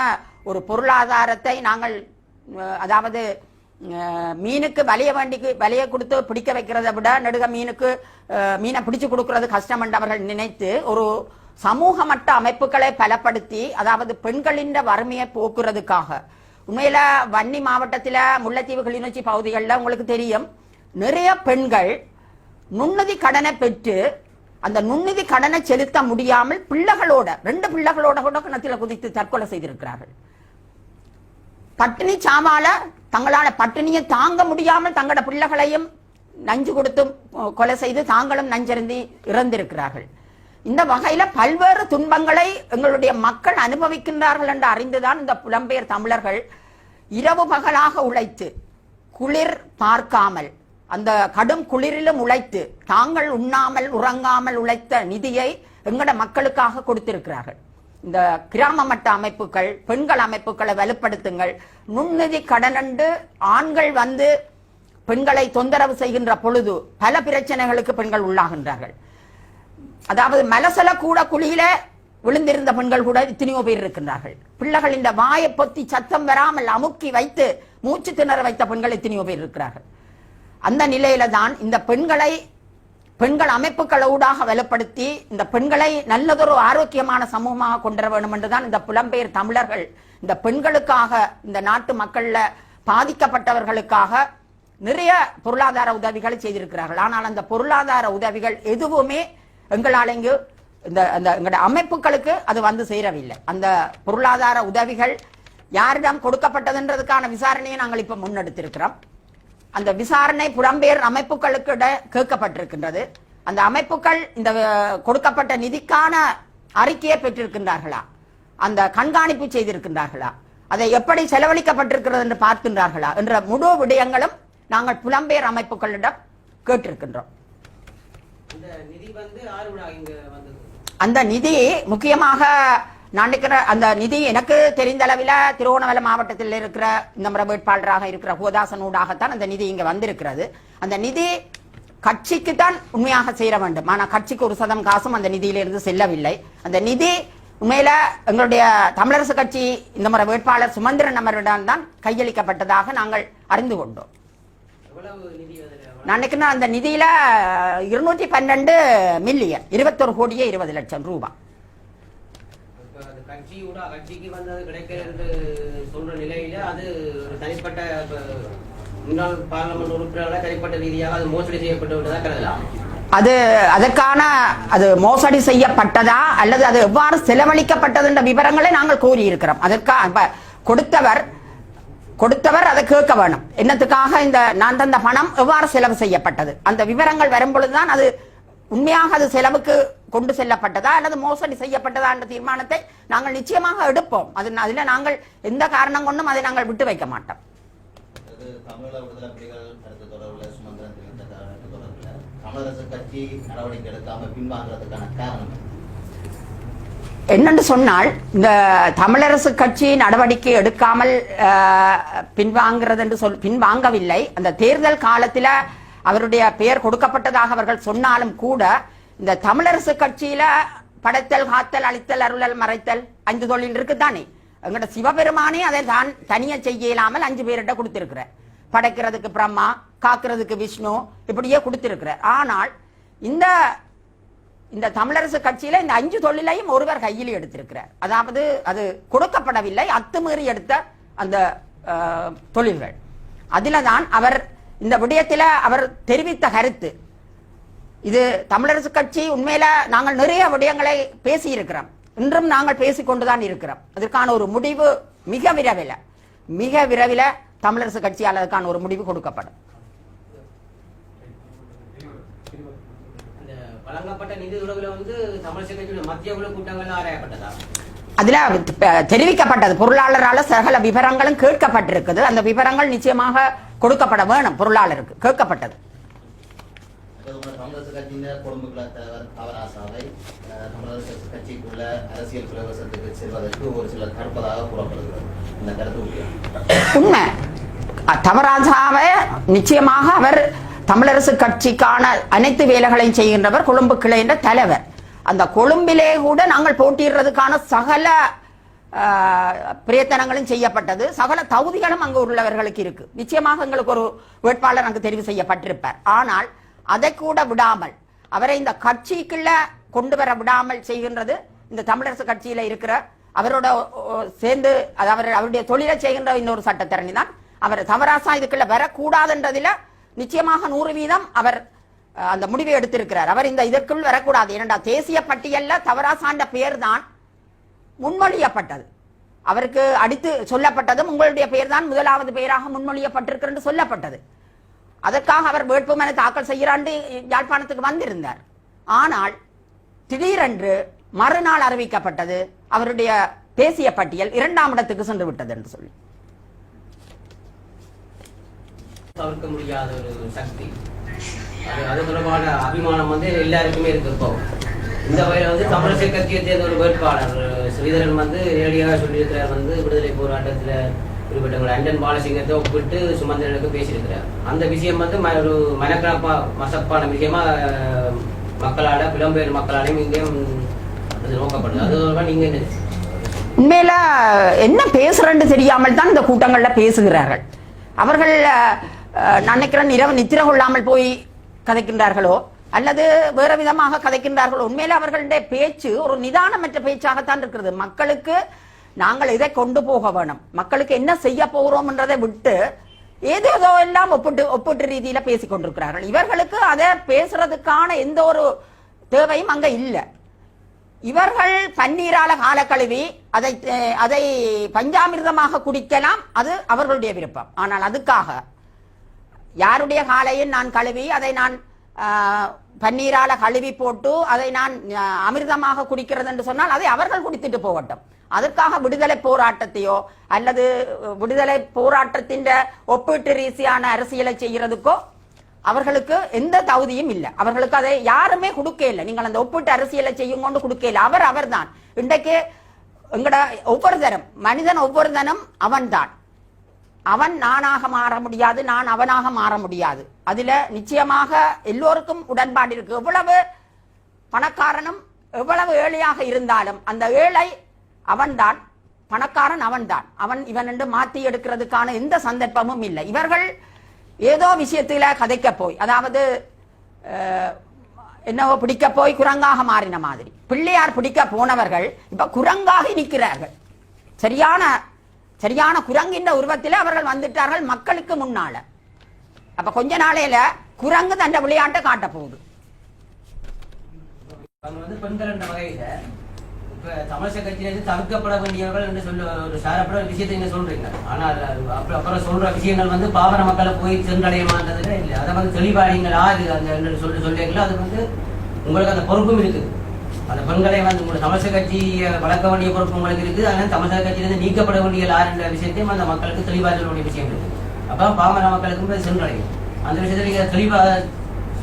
ஒரு பொருளாதாரத்தை நாங்கள், அதாவது மீனுக்கு வலையை கொடுத்து பிடிக்க வைக்கிறத விட நெடுக மீனை பிடிச்சு கொடுக்கிறது கஷ்டம் என்று அவர்கள் நினைத்து ஒரு சமூக மட்ட அமைப்புகளை பலப்படுத்தி, அதாவது பெண்களின் வறுமையை போக்குறதுக்காக, உண்மையில வன்னி மாவட்டத்தில் முல்லைத்தீவு கிளிநொச்சி பகுதிகளில் உங்களுக்கு தெரியும், நிறைய பெண்கள் நுண்ணிதி கடனை பெற்று அந்த நுண்ணிதி கடனை செலுத்த முடியாமல் பிள்ளைகளோட 2 பிள்ளைகளோட கூட கிணத்துல குதித்து தற்கொலை செய்திருக்கிறார்கள். பட்டினி சாமால தங்களால பட்டினியை தாங்க முடியாமல் தங்களோட பிள்ளைகளையும் நஞ்சு கொடுத்து கொலை செய்து தாங்களும் நஞ்சருந்தி இறந்திருக்கிறார்கள். இந்த வகையில பல்வேறு துன்பங்களை எங்களுடைய மக்கள் அனுபவிக்கின்றார்கள் என்று அறிந்துதான் இந்த புலம்பெயர் தமிழர்கள் இரவு பகலாக உழைத்து குளிர் பார்க்காமல் அந்த கடும் குளிரிலும் உழைத்து தாங்கள் உண்ணாமல் உறங்காமல் உழைத்த நிதியை எங்கட மக்களுக்காக கொடுத்திருக்கிறார்கள். இந்த கிராம மட்ட அமைப்புகள், பெண்கள் அமைப்புகளை வலுப்படுத்துங்கள். நுண்நிதி கடனண்டு ஆண்கள் பெண்களை தொந்தரவு செய்கின்ற பொழுது பல பிரச்சனைகளுக்கு பெண்கள் உள்ளாகின்றார்கள். அதாவது மலசல கூட குழியில விழுந்திருந்த பெண்கள் கூட எத்தனையோ பேர் இருக்கின்றார்கள். பிள்ளைகள் இந்த வாயை பொத்தி சத்தம் வராமல் அமுக்கி வைத்து மூச்சு திணற வைத்த பெண்கள் எத்தனையோ பேர் இருக்கிறார்கள். அந்த நிலையில தான் இந்த பெண்கள் அமைப்புகளூடாக வலுப்படுத்தி இந்த பெண்களை நல்லதொரு ஆரோக்கியமான சமூகமாக கொண்டு வர வேண்டும் என்றுதான் இந்த புலம்பெயர் தமிழர்கள் இந்த பெண்களுக்காக, இந்த நாட்டு மக்கள்ல பாதிக்கப்பட்டவர்களுக்காக நிறைய பொருளாதார உதவிகளை செய்திருக்கிறார்கள். ஆனால் அந்த பொருளாதார உதவிகள் எதுவுமே எங்களால் இங்கு எங்களுடைய அமைப்புகளுக்கு அது வந்து சேரவில்லை. அந்த பொருளாதார உதவிகள் யாரிடம் கொடுக்கப்பட்டதுன்றதுக்கான விசாரணையை நாங்கள் இப்ப முன்னெடுத்திருக்கிறோம். அந்த விசாரணை புலம்பெயர் அமைப்புகளுக்கு கேட்கப்பட்டிருக்கின்றது. அந்த அமைப்புகள் இந்த கொடுக்கப்பட்ட நிதிக்கான அறிக்கையை பெற்றிருக்கின்றார்களா, அந்த கண்காணிப்பு செய்திருக்கின்றார்களா, அதை எப்படி செலவழிக்கப்பட்டிருக்கிறது என்று பார்க்கின்றார்களா என்ற முழு விடயங்களும் நாங்கள் புலம்பெயர் அமைப்புகளிடம் கேட்டிருக்கின்றோம். அந்த நிதி முக்கியமாக நான் அந்த நிதி எனக்கு தெரிந்த அளவில் திருவோணமலை மாவட்டத்தில் இருக்கிற இந்த முறை வேட்பாளராக இருக்கிற கோதாசன் ஊடாகத்தான் அந்த நிதி இங்க வந்திருக்கிறது. அந்த நிதி கட்சிக்கு தான் உண்மையாக சேர வேண்டும். ஆனால் கட்சிக்கு ஒரு சதம் காசும் அந்த நிதியிலிருந்து செல்லவில்லை. அந்த நிதி உண்மையில எங்களுடைய தமிழரசு கட்சி இந்த முறை வேட்பாளர் சுமந்திரன் அவரிடம் தான் கையளிக்கப்பட்டதாக நாங்கள் அறிந்து கொண்டோம். நான் நினைக்கிறேன் அந்த நிதியில 212 மில்லியன் 21 கோடியே 20 லட்சம் ரூபாய். கட்சிக்கு வந்தது கிடைக்கிறது சொல்ற நிலையில அது தனிப்பட்ட முன்னாள் பார்லமெண்ட் உறுப்பினர்களால் தனிப்பட்ட ரீதியாக அது மோசடி செய்யப்பட்டு விட்டதா கருதலாம். அது மோசடி செய்யப்பட்டதா அல்லது அது எவ்வாறு செலவழிக்கப்பட்டது என்ற விவரங்களை நாங்கள் கூறியிருக்கிறோம். அதற்காக கொடுத்தவர் அதை கேட்க வேணும். என்னத்துக்காக நான் தந்த பணம் எவ்வாறு செலவு செய்யப்பட்டது அந்த விவரங்கள் வரும்பொழுதுதான் அது உண்மையாக அது செலவுக்கு கொண்டு செல்லப்பட்டதா அல்லது மோசடி செய்யப்பட்டதா என்ற தீர்மானத்தை நாங்கள் நிச்சயமாக எடுப்போம். அதுல நாங்கள் எந்த காரணம் கொண்டும் அதை நாங்கள் விட்டு வைக்க மாட்டோம். என்னென்று சொன்னால் இந்த தமிழரசு கட்சி நடவடிக்கை எடுக்காமல் பின்வாங்கிறது என்று பின்வாங்கவில்லை. அந்த தேர்தல் காலத்தில் அவருடைய பெயர் கொடுக்கப்பட்டதாக அவர்கள் சொன்னாலும் கூட இந்த தமிழரசு கட்சியில படைத்தல், காத்தல், அழித்தல், அருளல், மறைத்தல் 5 தொழில் இருக்குதானே. எங்கட சிவபெருமானே அதை தான் தனியா செய்ய இயலாமல் 5 பேரிட்ட கொடுத்திருக்கிற. படைக்கிறதுக்கு பிரம்மா, காக்கிறதுக்கு விஷ்ணு, இப்படியே கொடுத்திருக்கிற. ஆனால் இந்த தமிழரசு கட்சியில இந்த 5 தொழிலையும் ஒருவர் கையில் எடுத்திருக்கிறார். அதாவது அது கொடுக்கப்படவில்லை, அத்துமீறி எடுத்த அந்த தொழில்கள். அதில்தான் அவர் இந்த விடயத்தில் அவர் தெரிவித்த கருத்து, இது தமிழரசு கட்சி உண்மையில நாங்கள் நிறைய விடயங்களை பேசி இருக்கிறோம், இன்றும் நாங்கள் பேசிக்கொண்டுதான் இருக்கிறோம். அதற்கான ஒரு முடிவு மிக விரைவில் தமிழரசு கட்சியால் அதற்கான ஒரு முடிவு கொடுக்கப்படும். வழங்கப்பட்ட நிதி உறவுல தமிழரசு கட்சியுடைய மத்திய குழு கூட்டங்கள் ஆராயப்பட்டதா? அதுல தெரிவிக்கப்பட்டது பொருளாளரால சகல விவரங்களும் கேட்கப்பட்டிருக்குது. அந்த விவரங்கள் நிச்சயமாக கொடுக்கப்பட வேணும். பொருளாளருக்கு கேட்கப்பட்டது. தமிழரசு கட்சியினர் கொழும்புக்குள்ள தலைவர் தவராசாவை தமிழரசு கட்சிக்குள்ள அரசியல் பிரவேசத்துக்கு செல்வதற்கு ஒரு சிலர் தடுப்பதாக கூறப்படுகிறது. இந்த கருத்து உண்மை. தவராசாவை நிச்சயமாக அவர் தமிழரசு கட்சிக்கான அனைத்து வேலைகளையும் செய்கின்றவர், கொழும்பு கிளை என்ற தலைவர். அந்த கொழும்பிலே கூட நாங்கள் போட்டியிடுறதுக்கான சகல பிரயத்தனங்களும் செய்யப்பட்டது. சகல தகுதிகளும் அங்கு உள்ளவர்களுக்கு இருக்கு. நிச்சயமாக எங்களுக்கு ஒரு வேட்பாளர் அங்கு தெரிவு செய்யப்பட்டிருப்பார். ஆனால் அதை கூட விடாமல் அவரை இந்த கட்சிக்குள்ள கொண்டு வர விடாமல் செய்கின்றது இந்த தமிழரசு கட்சியில இருக்கிற அவரோட சேர்ந்து அவருடைய தொழிலை செய்கின்ற இன்னொரு சட்டத்தரணி தான். அவர் தவராசா இதுக்குள்ள வரக்கூடாதுன்றதுல நிச்சயமாக 100% அவர் அந்த முடிவை எடுத்திருக்கிறார். அவர் இதற்குள் வரக்கூடாது. ஏனென்றா தேசிய பட்டியல்ல தவராசாண்ட பெயர் தான் முன்மொழியப்பட்டது. அவருக்கு அடித்து சொல்லப்பட்டதும் உங்களுடைய பெயர் தான் முதலாவது பெயராக முன்மொழியப்பட்டிருக்கிறது சொல்லப்பட்டது. அதற்காக அவர் வேட்புமனு தாக்கல் செய்யறாண்டு யாழ்ப்பாணத்துக்கு வந்திருந்தார். ஆனால் திடீரென்று மறுநாள் அறிவிக்கப்பட்டது அவருடைய தேசிய பட்டியல் 2ஆம் இடத்துக்கு சென்று விட்டது என்று சொல்லி. தவிர்க்க முடியாத ஒரு சக்தி, அது தொடர்பான அபிமானம் எல்லாருக்குமே இருக்கு. இப்போ இந்த வகையில் தமிழரசு கட்சியை சேர்ந்த ஒரு வேட்பாளர் ஸ்ரீதரன் நேரடியாக சொல்லியிருக்கிறார், விடுதலை போராட்டத்தில் ஈடுபட்டவங்க அண்டன் பாலசிங்கத்தை ஒப்பிட்டு சுமந்திரனுக்கு பேசியிருக்கிறார். அந்த விஷயம் ஒரு மனக்கலப்பா மசப்பான விஷயமா மக்களால புலம்பெயர் மக்களாலையும் இங்கேயும் அது நோக்கப்படுது. அது நீங்க என்ன உண்மையில என்ன பேசுறேன்னு தெரியாமல் தான் இந்த கூட்டங்கள்ல பேசுகிறார்கள். அவர்கள் நினைக்கிறேன் இரவு நித்திர கொள்ளாமல் போய் கதைக்கின்றார்களோ அல்லது வேற விதமாக கதைக்கின்றார்களோ. உண்மையில அவர்களுடைய பேச்சு ஒரு நிதானமற்ற பேச்சாகத்தான் இருக்கிறது. மக்களுக்கு நாங்கள் இதை கொண்டு போக வேணும், மக்களுக்கு என்ன செய்ய போகிறோம் என்றதை விட்டு ஏதோ எல்லாம் ஒப்பிட்டு ரீதியில பேசிக் கொண்டிருக்கிறார்கள். இவர்களுக்கு அதை பேசுறதுக்கான எந்த ஒரு தேவையும் அங்க இல்லை. இவர்கள் பன்னீரால கால கழுவி அதை பஞ்சாமிர்தமாக குடிக்கலாம், அது அவர்களுடைய விருப்பம். ஆனால் அதுக்காக யாருடைய காலையும் நான் கழுவி அதை நான் பன்னீரால கழுவி போட்டு அதை நான் அமிர்தமாக குடிக்கிறது என்று சொன்னால் அதை அவர்கள் குடித்துட்டு போகட்டும். அதற்காக விடுதலை போராட்டத்தையோ அல்லது விடுதலை போராட்டத்தின் ஒப்பீட்டு ரீதியான அரசியலை செய்யறதுக்கோ அவர்களுக்கு எந்த தகுதியும் இல்லை. அவர்களுக்கு அதை யாருமே கொடுக்க இல்லை. நீங்கள் அந்த ஒப்பீட்டு அரசியலை செய்யும் கொண்டு கொடுக்க இல்லை. அவர் தான் இன்றைக்கு எங்கட ஒவ்வொரு தரம் மனிதன் ஒவ்வொரு தனம் அவன் தான். அவன் நானாக மாற முடியாது, நான் அவனாக மாற முடியாது. அதுல நிச்சயமாக எல்லோருக்கும் உடன்பாடு இருக்கு. எவ்வளவு பணக்காரனும் எவ்வளவு ஏழையாக இருந்தாலும் அந்த ஏழை அவன்தான், பணக்காரன் அவன்தான். அவன் இவன் என்று மாற்றி எடுக்கிறதுக்கான எந்த சந்தர்ப்பமும் இல்லை. இவர்கள் ஏதோ விஷயத்தில கதைக்க போய், அதாவது என்னவோ பிடிக்க போய் குரங்காக மாறின மாதிரி பிள்ளையார் பிடிக்க போனவர்கள் இப்ப குரங்காக நிற்கிறார்கள். சரியான குரங்கின்ற உருவத்தில் அவர்கள் வந்துட்டார்கள் மக்களுக்கு முன்னால. அப்ப கொஞ்ச நாளையில குரங்கு தன் விளையாட்டை காட்ட போகுது. பெண்கள் என்ற வகையில இப்ப தமிழக கட்சியிலிருந்து தவிர்க்கப்பட வேண்டியவர்கள் என்று சொல்ல ஒரு சாரப்பட விஷயத்தை நீங்க சொல்றீங்க. ஆனால் அப்புறம் சொல்ற விஷயங்கள் பாவர மக்களை போய் சென்றடைய மாட்டதுல இல்லை. அதை தெளிவாடிங்கள் ஆறு அந்த சொல்றீங்களோ அது உங்களுக்கு அந்த பொறுப்பும் இருக்குது. அந்த பெண்களை உங்களோட தமிழக கட்சியை வளர்க்க வேண்டிய பொறுப்பு உங்களுக்கு இருக்குது. அதனால தமிழக கட்சியிலிருந்து நீக்கப்பட வேண்டிய ஆறு என்ற விஷயத்தையும் அந்த மக்களுக்கு தெளிவாக சொல்ல வேண்டிய விஷயம் இருக்குது. அப்ப பாமர மக்களுக்கும் சென்றடையும். அந்த விஷயத்தை நீங்க தெளிவாக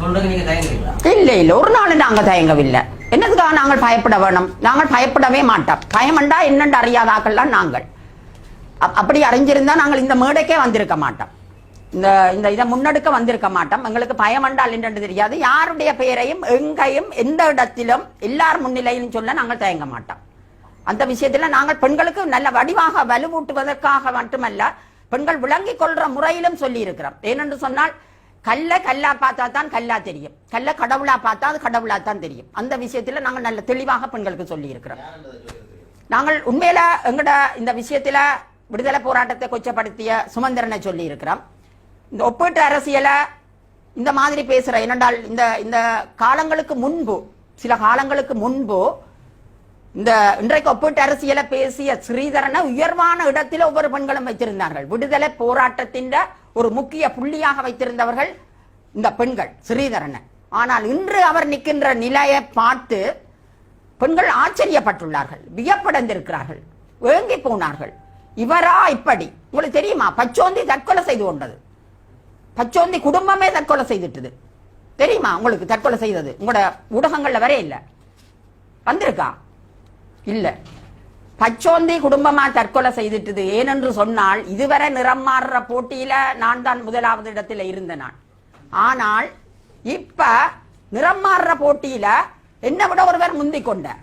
சொல்றது நீங்க தயங்குறீங்களா? இல்ல ஒரு நாள் நாங்க தயங்கவில்லை. என்னதுக்காக நாங்கள் பயப்பட வேணும்? நாங்கள் பயப்படவே மாட்டோம். பயமண்டா என்னென்று அறியாதாக்கள்லாம் நாங்கள். அப்படி அறிஞ்சிருந்தா நாங்கள் இந்த மேடைக்கே வந்திருக்க மாட்டோம், இந்த இதை முன்னெடுக்க வந்திருக்க மாட்டோம். எங்களுக்கு பயமண்டால் என்னென்று தெரியாது. யாருடைய பெயரையும் எங்கையும் எந்த இடத்திலும் எல்லார் முன்னிலையிலும் சொல்ல நாங்கள் தயங்க மாட்டோம். அந்த விஷயத்துல நாங்கள் பெண்களுக்கு நல்ல வடிவாக வலுவூட்டுவதற்காக மட்டுமல்ல, பெண்கள் விளங்கிக் கொள்ற முறையிலும் சொல்லி இருக்கிறோம். ஏனென்று சொன்னால் கல்லா பார்த்தா தான் கல்லா தெரியும், கல்ல கடவுளா பார்த்தா அது கடவுளா தான் தெரியும். அந்த விஷயத்துல நாங்கள் நல்ல தெளிவாக பெண்களுக்கு சொல்லி இருக்கிறோம். நாங்கள் உண்மையில எங்கட இந்த விஷயத்துல விடுதலை போராட்டத்தை கொச்சப்படுத்திய சுமந்திரனை சொல்லி இருக்கிறோம். இந்த ஒப்பீட்டு அரசியல இந்த மாதிரி பேசுற என்னென்றால் இந்த காலங்களுக்கு முன்பு, சில காலங்களுக்கு முன்பு இந்த இன்றைக்கு ஒப்பீட்டு அரசியலை பேசிய ஸ்ரீதரனை உயர்வான இடத்தில் ஒவ்வொரு பெண்களும் வைத்திருந்தார்கள். விடுதலை போராட்டத்தின் ஒரு முக்கிய புள்ளியாக வைத்திருந்தவர்கள் இந்த பெண்கள் ஸ்ரீதரனை. ஆனால் இன்று அவர் நிற்கின்ற நிலையை பார்த்து பெண்கள் ஆச்சரியப்பட்டுள்ளார்கள், வியப்படைந்திருக்கிறார்கள், வேங்கி போனார்கள். இவரா இப்படி? உங்களுக்கு தெரியுமா? பச்சோந்தி தற்கொலை செய்து கொண்டது. பச்சோந்தி குடும்பமே தற்கொலை செய்துட்டுது. தெரியுமா உங்களுக்கு? தற்கொலை செய்தது உங்களோட ஊடகங்கள்ல வர இல்ல வந்திருக்கா? இல்ல. பச்சோந்தி குடும்பமா தற்கொலை செய்துட்டுது. ஏனென்று சொன்னால் இதுவரை நிறம் மாறுற போட்டியில நான் தான் முதலாவது இடத்துல இருந்த நான். ஆனால் இப்ப நிறம் மாறுற போட்டியில என்னை விட ஒருவர் முந்திக் கொண்டார்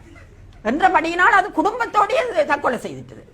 என்றபடியினால் அது குடும்பத்தோடய தற்கொலை செய்துட்டது.